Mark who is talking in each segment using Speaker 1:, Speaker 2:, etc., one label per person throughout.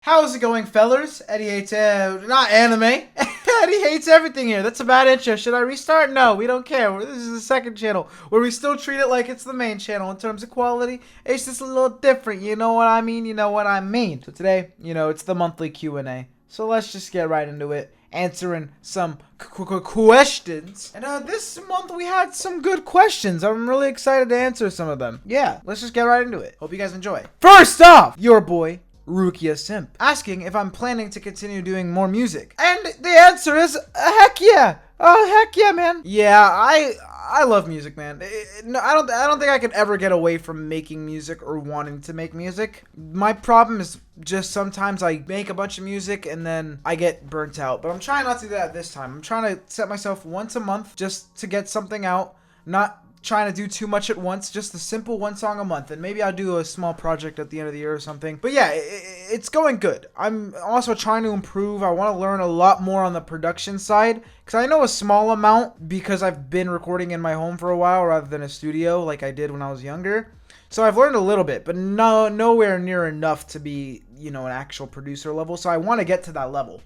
Speaker 1: How's it going, fellers? Eddie hates, not anime. Eddie hates everything here. That's a bad intro. Should I restart? No, we don't care. This is the second channel where we still treat it like it's the main channel in terms of quality. It's just a little different. You know what I mean? You know what I mean. So today, it's the monthly Q&A. So let's just get right into it. Answering some questions. And this month we had some good questions. I'm really excited to answer some of them. Yeah, let's just get right into it. Hope you guys enjoy. First off, your boy, Rukia Simp, asking if I'm planning to continue doing more music. And the answer is, heck yeah. Heck yeah, man. Yeah, I love music, man. I don't think I could ever get away from making music or wanting to make music. My problem is just sometimes I make a bunch of music and then I get burnt out. But I'm trying not to do that this time. I'm trying to set myself once a month just to get something out. Not trying to do too much at once, just a simple one song a month, and maybe I'll do a small project at the end of the year or something. But yeah, it's going good. I'm also trying to improve. I want to learn a lot more on the production side, because I know a small amount because I've been recording in my home for a while rather than a studio like I did when I was younger. So I've learned a little bit, but nowhere near enough to be, an actual producer level. So I want to get to that level.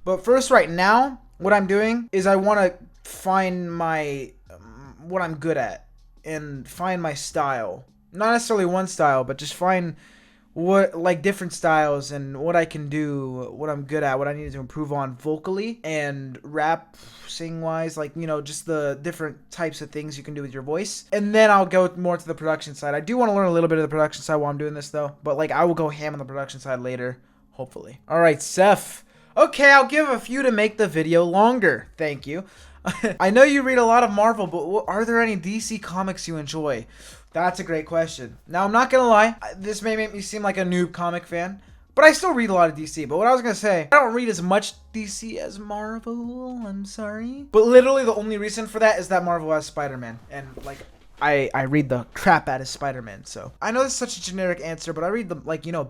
Speaker 1: But first, right now, what I'm doing is I want to find what I'm good at and find my style. Not necessarily one style, but just find different styles and what I can do, what I'm good at, what I need to improve on vocally and rap, sing wise, just the different types of things you can do with your voice. And then I'll go more to the production side. I do want to learn a little bit of the production side while I'm doing this though, but I will go ham on the production side later, hopefully. All right, Seth. Okay, I'll give a few to make the video longer. Thank you. I know you read a lot of Marvel, but are there any DC comics you enjoy? That's a great question. Now, I'm not going to lie. This may make me seem like a noob comic fan, but I still read a lot of DC. But what I was going to say, I don't read as much DC as Marvel. I'm sorry. But literally the only reason for that is that Marvel has Spider-Man. And, I read the crap out of Spider-Man, so. I know this is such a generic answer, but I read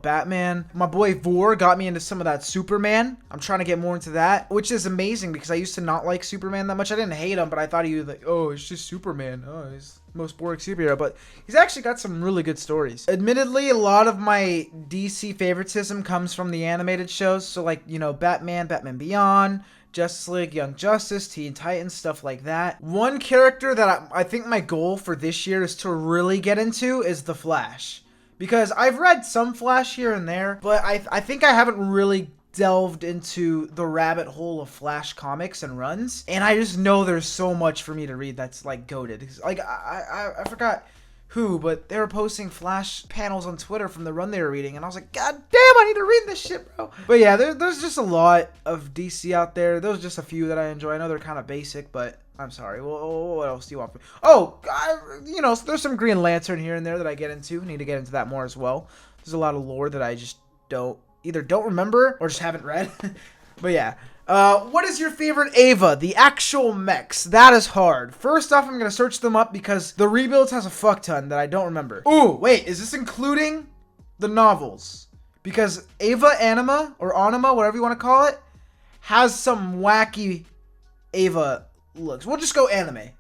Speaker 1: Batman. My boy Vor got me into some of that Superman. I'm trying to get more into that, which is amazing because I used to not like Superman that much. I didn't hate him, but I thought he was it's just Superman. Oh, he's the most boring superhero, but he's actually got some really good stories. Admittedly, a lot of my DC favoritism comes from the animated shows, so Batman, Batman Beyond, Justice League, Young Justice, Teen Titans, stuff like that. One character that I think my goal for this year is to really get into is the Flash. Because I've read some Flash here and there, but I think I haven't really delved into the rabbit hole of Flash comics and runs. And I just know there's so much for me to read that's goated. I forgot who, but they were posting Flash panels on Twitter from the run they were reading, and I was like, God damn, I need to read this shit, bro. But yeah, there's just a lot of DC out there. Those are just a few that I enjoy. I know they're kind of basic, but I'm sorry. Well, what else do you want from me? Oh, there's some Green Lantern here and there that I get into. I need to get into that more as well. There's a lot of lore that I just either don't remember or just haven't read. But yeah. What is your favorite Ava? The actual mechs. That is hard. First off, I'm going to search them up because the Rebuilds has a fuck ton that I don't remember. Ooh, wait, is this including the novels? Because Ava Anima, or Anima, whatever you want to call it, has some wacky Ava looks. We'll just go anime.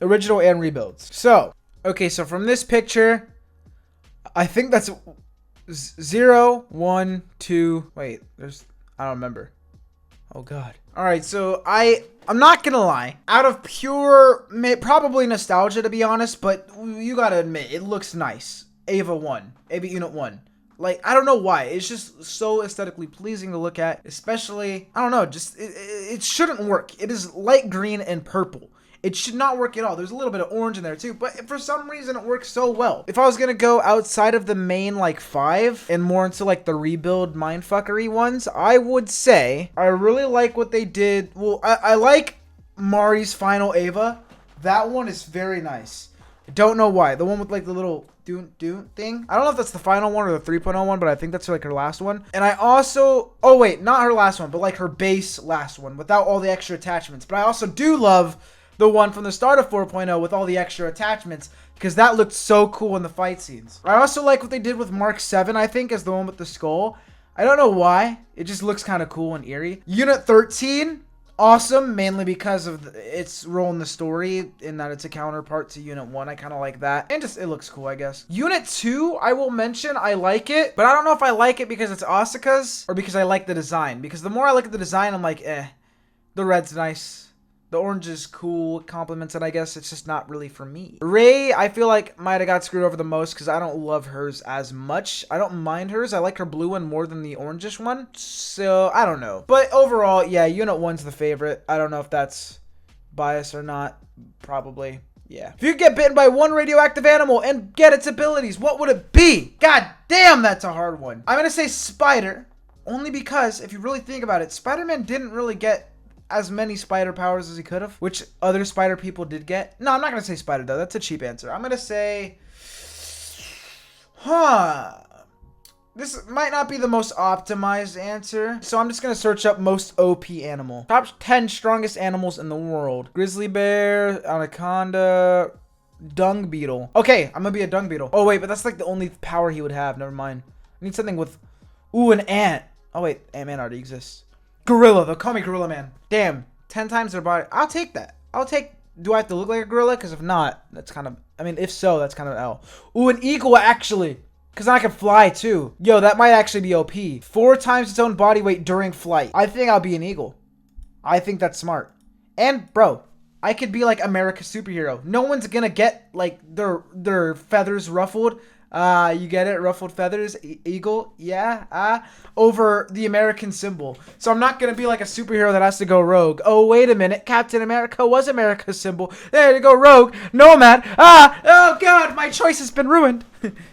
Speaker 1: Original and Rebuilds. So, okay, so from this picture, I think that's 0, 1, 2, wait, I don't remember. Oh, God. All right, so I'm not going to lie. Out of pure, probably nostalgia, to be honest, but you got to admit, it looks nice. Ava Unit 1. I don't know why. It's just so aesthetically pleasing to look at, especially, I don't know, just, it shouldn't work. It is light green and purple. It should not work at all. There's a little bit of orange in there too, but for some reason it works so well. If I was gonna go outside of the main 5 and more into the rebuild mindfuckery ones, I would say I really like what they did. Well, I like Mari's final Ava. That one is very nice. I don't know why. The one with the little do thing. I don't know if that's the final one or the 3.0 one, but I think that's her last one. And I also, oh wait, not her last one, but her base last one without all the extra attachments. But I also do love the one from the start of 4.0 with all the extra attachments, because that looked so cool in the fight scenes. I also like what they did with Mark 7, I think, as the one with the skull. I don't know why. It just looks kind of cool and eerie. Unit 13, awesome, mainly because of its role in the story, in that it's a counterpart to Unit 1. I kind of like that. And just, it looks cool, I guess. Unit 2, I will mention, I like it. But I don't know if I like it because it's Asuka's or because I like the design. Because the more I look at the design, I'm like, eh. The red's nice. The orange is cool, compliments it, I guess. It's just not really for me. Rey, I feel like might have got screwed over the most because I don't love hers as much. I don't mind hers. I like her blue one more than the orangish one. So, I don't know. But overall, yeah, Unit 1's the favorite. I don't know if that's bias or not. Probably. Yeah. If you could get bitten by one radioactive animal and get its abilities, what would it be? God damn, that's a hard one. I'm going to say spider. Only because, if you really think about it, Spider-Man didn't really get as many spider powers as he could have, which other spider people did get. No, I'm not gonna say spider though. That's a cheap answer. I'm gonna say, this might not be the most optimized answer, so I'm just gonna search up most OP animal. Top 10 strongest animals in the world: grizzly bear, anaconda, dung beetle. Okay, I'm gonna be a dung beetle. Oh wait, but that's like the only power he would have. Never mind. I need something with, ooh, an ant. Oh wait, Ant-Man already exists. Gorilla. They'll call me Gorilla Man. Damn. 10 times their body. I'll take that. Do I have to look like a gorilla? Because if not, that's kind of, I mean, if so, that's kind of L. Ooh, an eagle, actually. Because I can fly, too. Yo, that might actually be OP. 4 times its own body weight during flight. I think I'll be an eagle. I think that's smart. And, bro, I could be, like, America's superhero. No one's gonna get, like, their feathers ruffled. You get it? Ruffled feathers, eagle, yeah, over the American symbol. So I'm not gonna be like a superhero that has to go rogue. Oh, wait a minute, Captain America was America's symbol. There you go, rogue, nomad, oh god, my choice has been ruined.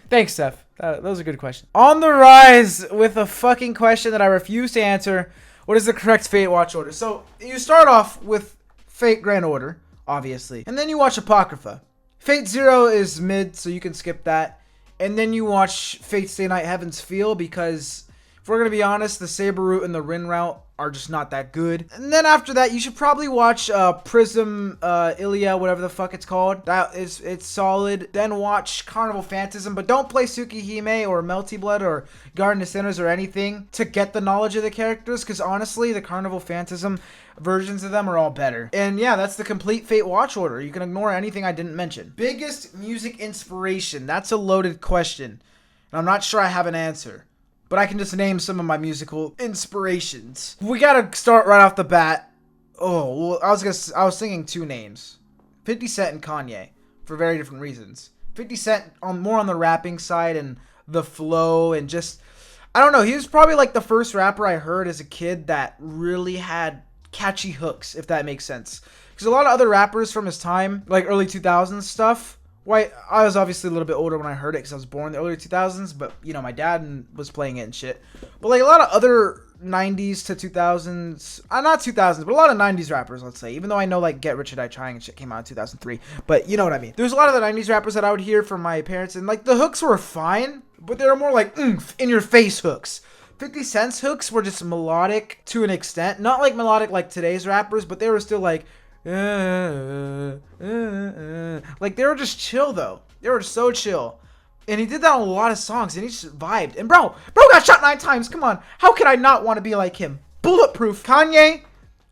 Speaker 1: Thanks, Steph. That was a good question. On the rise with a fucking question that I refuse to answer. What is the correct Fate Watch order? So you start off with Fate Grand Order, obviously, and then you watch Apocrypha. Fate Zero is mid, so you can skip that. And then you watch Fate Stay Night Heaven's Feel, because if we're going to be honest, the Saber route and the Rin route are just not that good. And then after that, you should probably watch Prism Ilia, whatever the fuck it's called. It's solid. Then watch Carnival Phantasm, but don't play Tsukihime or Melty Blood or Garden of Sinners or anything to get the knowledge of the characters, because honestly, the Carnival Phantasm versions of them are all better. And yeah, that's the complete Fate Watch order. You can ignore anything I didn't mention. Biggest music inspiration. That's a loaded question. And I'm not sure I have an answer. But I can just name some of my musical inspirations. We gotta start right off the bat. Oh, well, I was thinking 2 names. 50 Cent and Kanye. For very different reasons. 50 Cent more on the rapping side and the flow and just, I don't know. He was probably like the first rapper I heard as a kid that really had catchy hooks, if that makes sense. Because a lot of other rappers from his time, like early 2000s stuff, I was obviously a little bit older when I heard it because I was born in the early 2000s, but, you know, my dad was playing it and shit. But, like, a lot of other 90s to 2000s, not 2000s, but a lot of 90s rappers, let's say, even though I know, like, Get Rich or Die Trying and shit came out in 2003, but you know what I mean. There's a lot of the 90s rappers that I would hear from my parents, and, like, the hooks were fine, but they were more, like, in-your-face hooks. 50 Cent's hooks were just melodic to an extent. Not like melodic like today's rappers, but they were still like, like they were just chill though. They were so chill. And he did that on a lot of songs and he just vibed. And bro got shot 9 times. Come on. How could I not want to be like him? Bulletproof. Kanye,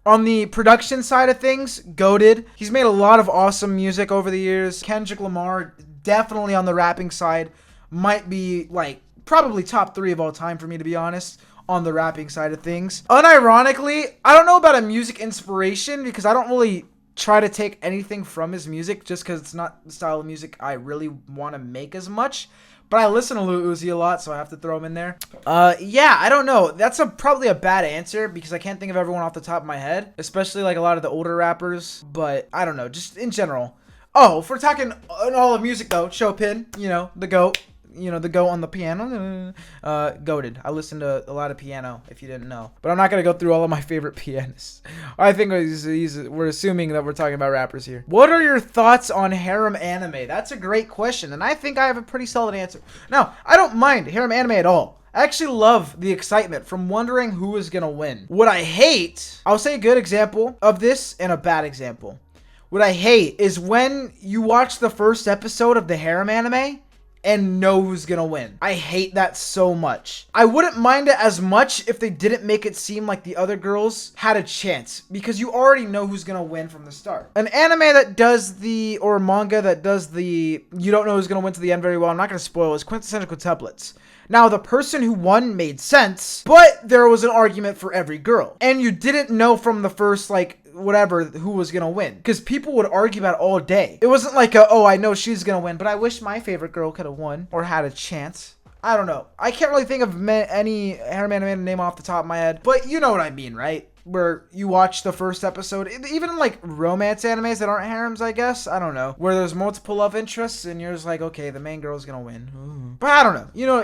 Speaker 1: on the production side of things, goated. He's made a lot of awesome music over the years. Kendrick Lamar, definitely on the rapping side, might be like probably top 3 of all time for me, to be honest, on the rapping side of things. Unironically, I don't know about a music inspiration because I don't really try to take anything from his music just because it's not the style of music I really want to make as much. But I listen to Lil Uzi a lot, so I have to throw him in there. Yeah, I don't know. That's probably a bad answer because I can't think of everyone off the top of my head, especially like a lot of the older rappers. But I don't know, just in general. Oh, if we're talking all of music though, Chopin, you know, the GOAT. You know, the GOAT on the piano. Goated. I listen to a lot of piano, if you didn't know. But I'm not going to go through all of my favorite pianists. I think we're assuming that we're talking about rappers here. What are your thoughts on harem anime? That's a great question, and I think I have a pretty solid answer. Now, I don't mind harem anime at all. I actually love the excitement from wondering who is going to win. What I hate, I'll say a good example of this and a bad example. What I hate is when you watch the first episode of the harem anime and know who's gonna win. I hate that so much. I wouldn't mind it as much if they didn't make it seem like the other girls had a chance, because you already know who's gonna win from the start. An anime that does the, or manga that does the, you don't know who's gonna win to the end very well, I'm not gonna spoil, is Quintessential Quintuplets. Now, the person who won made sense, but there was an argument for every girl. And you didn't know from the first, like, whatever, who was gonna win, because people would argue about it all day. It wasn't like oh, I know she's gonna win, but I wish my favorite girl could have won or had a chance. I don't know. I can't really think of any harem animated name off the top of my head, but you know what I mean, right? Where you watch the first episode, even like romance animes that aren't harems, I guess, I don't know, where there's multiple love interests and you're just like, okay, the main girl's gonna win. But I don't know, you know,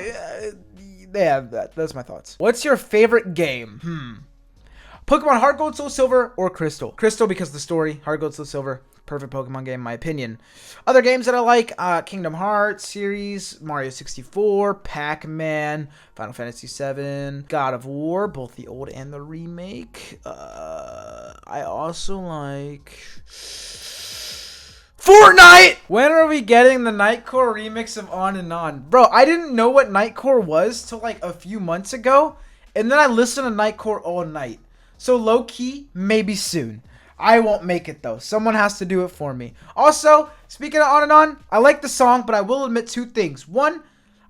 Speaker 1: yeah, that's my thoughts. What's your favorite game? Pokemon Heart Gold, Soul Silver, or Crystal? Crystal because of the story. Heart Gold, Soul Silver, perfect Pokemon game in my opinion. Other games that I like, Kingdom Hearts series, Mario 64, Pac-Man, Final Fantasy 7, God of War, both the old and the remake. I also like Fortnite! When are we getting the Nightcore remix of On and On? Bro, I didn't know what Nightcore was till like a few months ago, and then I listened to Nightcore all night. So low-key, maybe soon. I won't make it though. Someone has to do it for me. Also, speaking of On and On, I like the song, but I will admit two things. One,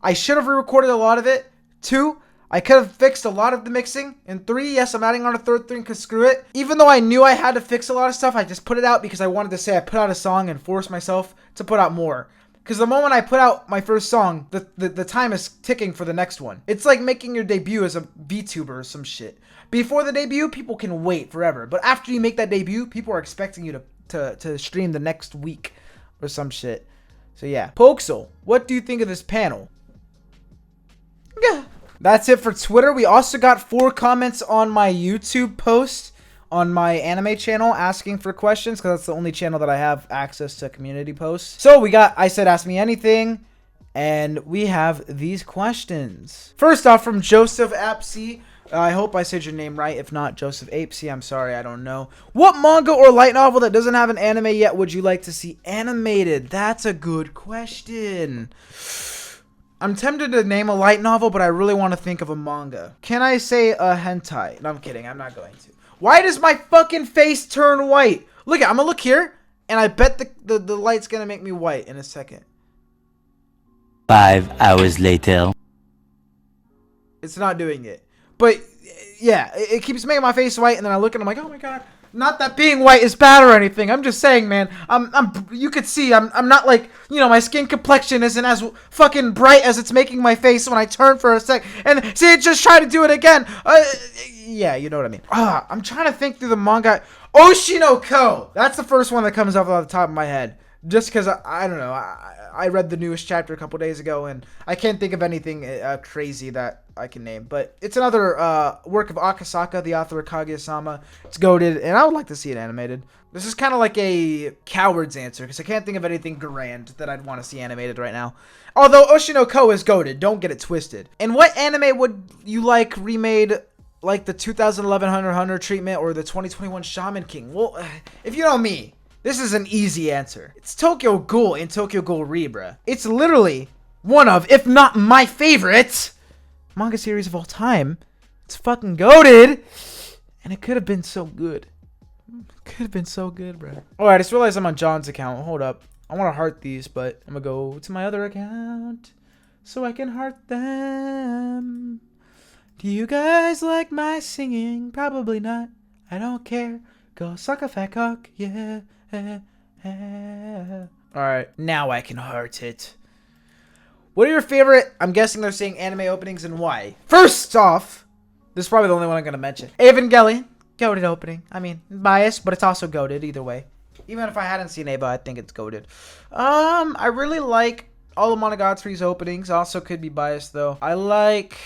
Speaker 1: I should have re-recorded a lot of it. Two, I could have fixed a lot of the mixing. And three, yes, I'm adding on a third thing because screw it. Even though I knew I had to fix a lot of stuff, I just put it out because I wanted to say I put out a song and force myself to put out more. Because the moment I put out my first song, the time is ticking for the next one. It's like making your debut as a VTuber or some shit. Before the debut, people can wait forever. But after you make that debut, people are expecting you to stream the next week or some shit. So yeah. Pokesel, what do you think of this panel? That's it for Twitter. We also got 4 comments on my YouTube post on my anime channel asking for questions, because that's the only channel that I have access to community posts. So we got, I said ask me anything, and we have these questions. First off, from Joseph Apsey. I hope I said your name right. If not, Joseph Apsey, I'm sorry, I don't know. What manga or light novel that doesn't have an anime yet would you like to see animated? That's a good question. I'm tempted to name a light novel, but I really want to think of a manga. Can I say a hentai? No, I'm kidding. I'm not going to. Why does my fucking face turn white? Look, I'm gonna look here, and I bet the light's gonna make me white in a second.
Speaker 2: 5 hours later.
Speaker 1: It's not doing it. But, yeah, it keeps making my face white, and then I look and I'm like, oh my god. Not that being white is bad or anything. I'm just saying, man. You could see I'm not like, you know, my skin complexion isn't as fucking bright as it's making my face when I turn for a sec. And see, it just tried to do it again. Yeah, you know what I mean. I'm trying to think through the manga. Oshinoko. That's the first one that comes up off the top of my head. Just because, I don't know. I read the newest chapter a couple days ago, and I can't think of anything crazy that I can name. But it's another work of Akasaka, the author of Kaguya-sama. It's goated, and I would like to see it animated. This is kind of like a coward's answer, because I can't think of anything grand that I'd want to see animated right now. Although Oshinoko is goated, don't get it twisted. And what anime would you like remade, like the 2011 Hunter x Hunter treatment or the 2021 Shaman King? Well, if you know me, this is an easy answer. It's Tokyo Ghoul and Tokyo Ghoul Rebra. It's literally one of, if not my favorite, manga series of all time. It's fucking goated. And it could have been so good. Could have been so good, bro. Oh, I just realized I'm on John's account. Hold up. I want to heart these, but I'm going to go to my other account so I can heart them. Do you guys like my singing? Probably not. I don't care. Go suck a fat cock. Yeah. Alright, now I can heart it. What are your favorite, I'm guessing they're saying anime openings, and why? First off, this is probably the only one I'm going to mention. Evangelion, goated opening. I mean, biased, but it's also goated either way. Even if I hadn't seen Eva, I think it's goated. I really like all of Monogatari's openings. Also could be biased, though. I like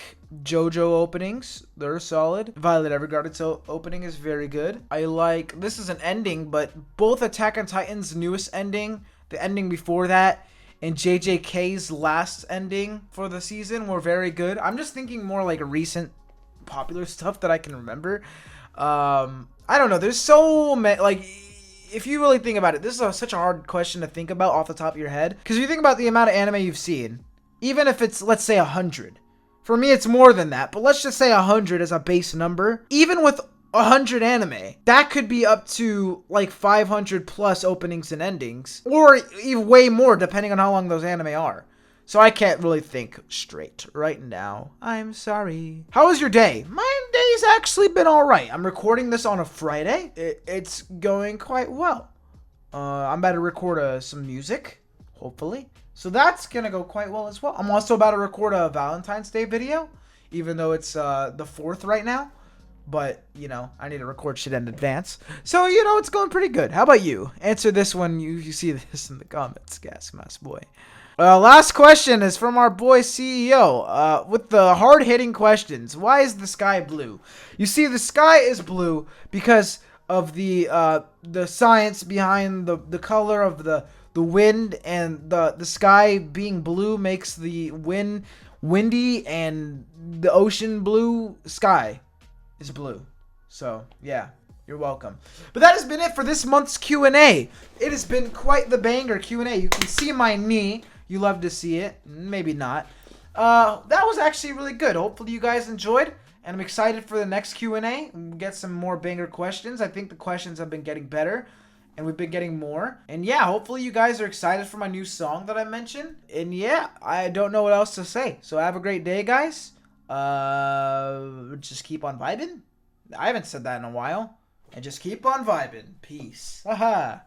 Speaker 1: JoJo openings. They're solid. Violet Evergarden's opening is very good. I like, this is an ending, but both Attack on Titan's newest ending, the ending before that, and JJK's last ending for the season were very good. I'm just thinking more like recent popular stuff that I can remember. I don't know. There's so many, like, if you really think about it, this is such a hard question to think about off the top of your head. Because if you think about the amount of anime you've seen, Even if it's, let's say, 100. For me, it's more than that, but let's just say 100 as a base number. Even with 100 anime, that could be up to like 500 plus openings and endings, or even way more depending on how long those anime are. So I can't really think straight right now. I'm sorry. How was your day? My day's actually been all right. I'm recording this on a Friday. It's going quite well. I'm about to record some music, hopefully. So that's gonna go quite well as well. I'm also about to record a Valentine's Day video, even though it's the 4th right now. But, you know, I need to record shit in advance. So, you know, it's going pretty good. How about you? Answer this when you see this in the comments, Gas Mask Boy. Last question is from our boy CEO with the hard-hitting questions. Why is the sky blue? You see, the sky is blue because of the science behind the color of the wind, and the sky being blue makes the wind windy, and the ocean blue sky is blue. So, yeah. You're welcome. But that has been it for this month's Q&A. It has been quite the banger Q&A. You can see my knee. You love to see it. Maybe not. That was actually really good. Hopefully you guys enjoyed. And I'm excited for the next Q&A. We'll get some more banger questions. I think the questions have been getting better. And we've been getting more. And yeah, hopefully you guys are excited for my new song that I mentioned. And yeah, I don't know what else to say. So have a great day, guys. Just keep on vibing. I haven't said that in a while. And just keep on vibing. Peace. Haha.